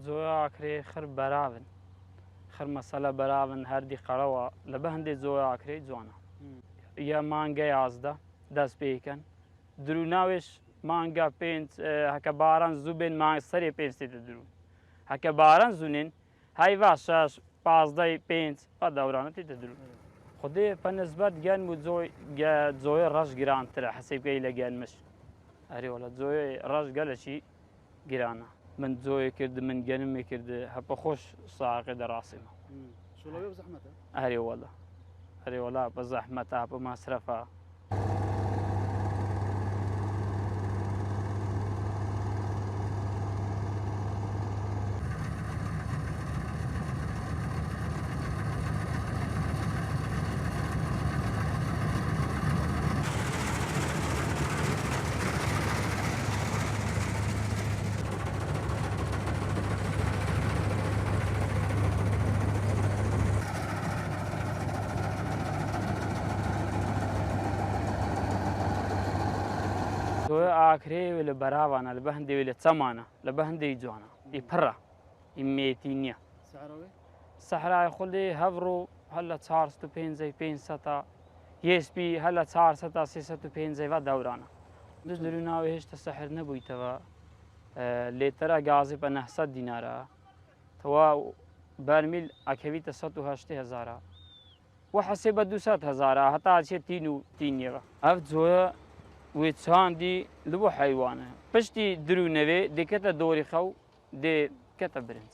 زۆیا ئاکرێ خڕ بەراون خڕ مەسەلە بەراون هەردی قەڵەوە لە بە هەندێک زۆیا ئاکرێ جوانە یە مانگە 11 دەست پێکەن درو ناوێش مانگە 5 هەکە باران زوو بێن سەرێ 5 تێتە درو هەکە باران زوونێن هەیوا 6 15 5 بە دەورانە تێتە درو خودێ بەنسبەت گەرم و جۆیە ڕەش گرانترە حەسەی بکەی لە گەرمش هەرێوەڵە جۆیە ڕەش گەلەشی گرانە من جۆیە کرد من گەرمێ کرد هەپە خۆش ساقێ دەڕاستیمە هەرێوەڵە هەرێوەڵا بە زەحمەتە بە مەسرەفە زۆیە ئاکرێ لە بەراوانە لە بە هەندێک لە چەمانە لە بە هەندێک جوانە ئی پڕە ئی مێتی نییە سەحرای خولێ هەڤڕۆ هەر لە 450 500 هێسپی هەر لە 400 350 دەورانە دوست دەرو ناوێ هێشتا سەحر نەبوویتەوە لێتەرە گازی بە 900 دینارە تەوا بەرمیل ئەکەویتە 180,000 و حەسێ بە 200,000 هەتا چێت تین و تینیەوە ئەف جۆیە وێ چاندی لە بۆ حەیوانە پشتی درو نەوێ دێکەتە دۆری خەو دێکەتە برنج